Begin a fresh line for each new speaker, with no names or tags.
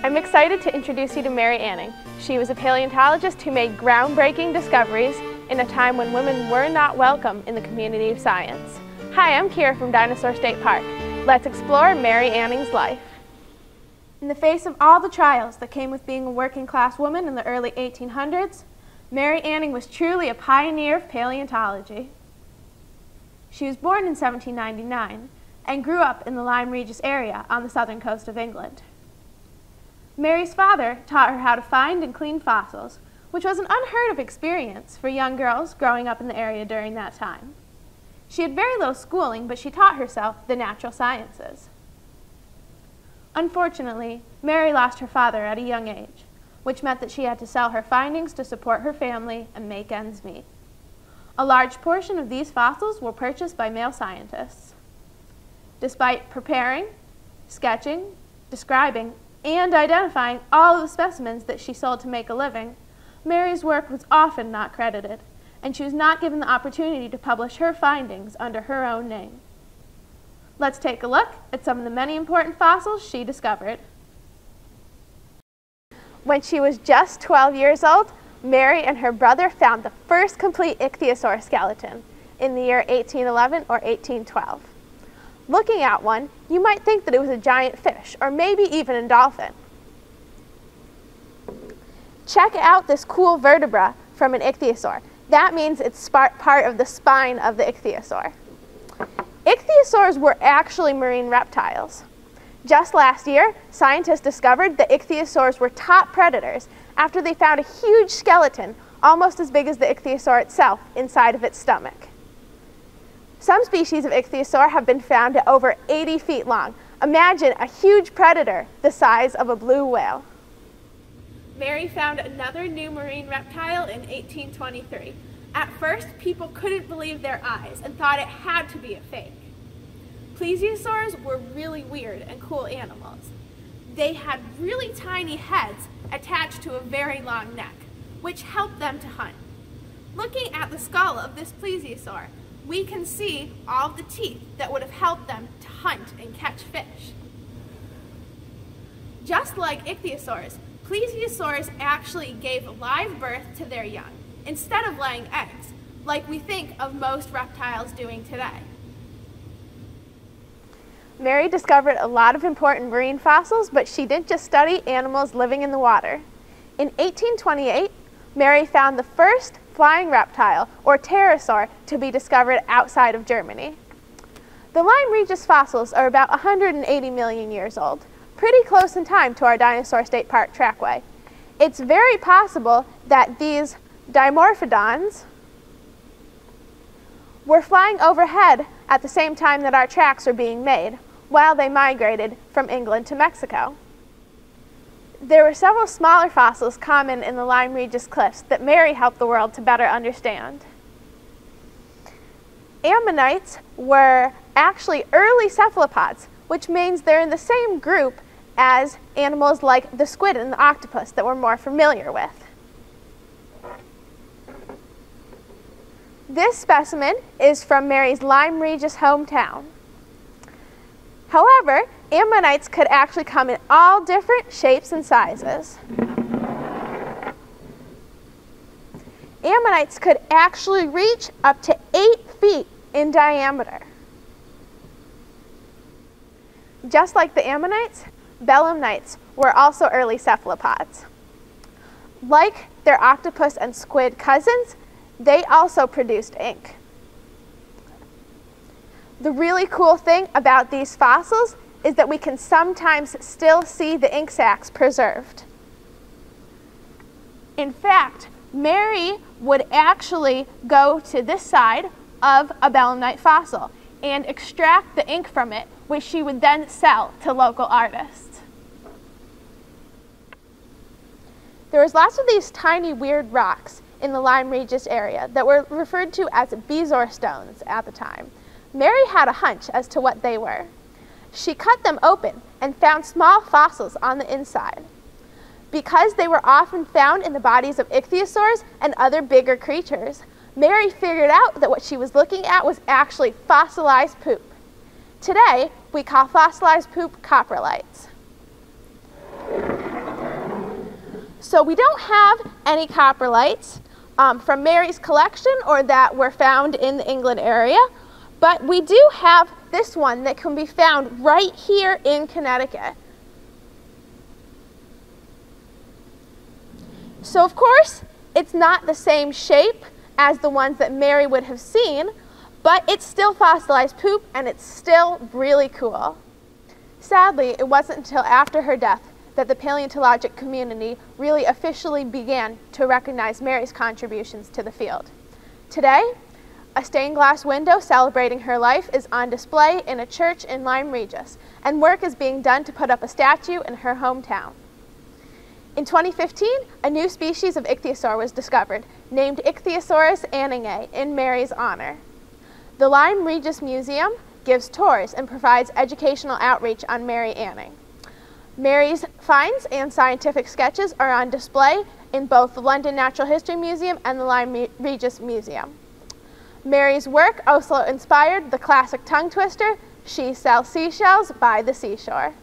I'm excited to introduce you to Mary Anning. She was a paleontologist who made groundbreaking discoveries in a time when women were not welcome in the community of science. Hi, I'm Kira from Dinosaur State Park. Let's explore Mary Anning's life. In the face of all the trials that came with being a working-class woman in the early 1800s, Mary Anning was truly a pioneer of paleontology. She was born in 1799 and grew up in the Lyme Regis area on the southern coast of England. Mary's father taught her how to find and clean fossils, which was an unheard of experience for young girls growing up in the area during that time. She had very little schooling, but she taught herself the natural sciences. Unfortunately, Mary lost her father at a young age, which meant that she had to sell her findings to support her family and make ends meet. A large portion of these fossils were purchased by male scientists. Despite preparing, sketching, describing, and identifying all of the specimens that she sold to make a living, Mary's work was often not credited, and she was not given the opportunity to publish her findings under her own name. Let's take a look at some of the many important fossils she discovered. When she was just 12 years old, Mary and her brother found the first complete ichthyosaur skeleton in the year 1811 or 1812. Looking at one, you might think that it was a giant fish, or maybe even a dolphin. Check out this cool vertebra from an ichthyosaur. That means it's part of the spine of the ichthyosaur. Ichthyosaurs were actually marine reptiles. Just last year, scientists discovered that ichthyosaurs were top predators after they found a huge skeleton, almost as big as the ichthyosaur itself, inside of its stomach. Some species of ichthyosaur have been found at over 80 feet long. Imagine a huge predator the size of a blue whale. Mary found another new marine reptile in 1823. At first, people couldn't believe their eyes and thought it had to be a fake. Plesiosaurs were really weird and cool animals. They had really tiny heads attached to a very long neck, which helped them to hunt. Looking at the skull of this plesiosaur, we can see all the teeth that would have helped them to hunt and catch fish. Just like ichthyosaurs, plesiosaurs actually gave live birth to their young, instead of laying eggs, like we think of most reptiles doing today. Mary discovered a lot of important marine fossils, but she didn't just study animals living in the water. In 1828, Mary found the first flying reptile, or pterosaur, to be discovered outside of Germany. The Lyme Regis fossils are about 180 million years old, pretty close in time to our Dinosaur State Park trackway. It's very possible that these dimorphodons were flying overhead at the same time that our tracks were being made, while they migrated from England to Mexico. There were several smaller fossils common in the Lyme Regis cliffs that Mary helped the world to better understand. Ammonites were actually early cephalopods, which means they're in the same group as animals like the squid and the octopus that we're more familiar with. This specimen is from Mary's Lyme Regis hometown. However, ammonites could actually come in all different shapes and sizes. Ammonites could actually reach up to 8 feet in diameter. Just like the ammonites, belemnites were also early cephalopods. Like their octopus and squid cousins, they also produced ink. The really cool thing about these fossils is that we can sometimes still see the ink sacs preserved. In fact, Mary would actually go to this side of a belemnite fossil and extract the ink from it, which she would then sell to local artists. There was lots of these tiny weird rocks in the Lyme Regis area that were referred to as bezoar stones at the time. Mary had a hunch as to what they were. She cut them open and found small fossils on the inside. Because they were often found in the bodies of ichthyosaurs and other bigger creatures, Mary figured out that what she was looking at was actually fossilized poop. Today, we call fossilized poop coprolites. So we don't have any coprolites from Mary's collection or that were found in the England area, but we do have this one that can be found right here in Connecticut. So of course, it's not the same shape as the ones that Mary would have seen, but it's still fossilized poop and it's still really cool. Sadly, it wasn't until after her death that the paleontologic community really officially began to recognize Mary's contributions to the field. Today, a stained glass window celebrating her life is on display in a church in Lyme Regis, and work is being done to put up a statue in her hometown. In 2015, a new species of ichthyosaur was discovered, named Ichthyosaurus anningae, in Mary's honor. The Lyme Regis Museum gives tours and provides educational outreach on Mary Anning. Mary's finds and scientific sketches are on display in both the London Natural History Museum and the Lyme Regis Museum. Mary's work also inspired the classic tongue twister, She Sells Seashells by the Seashore.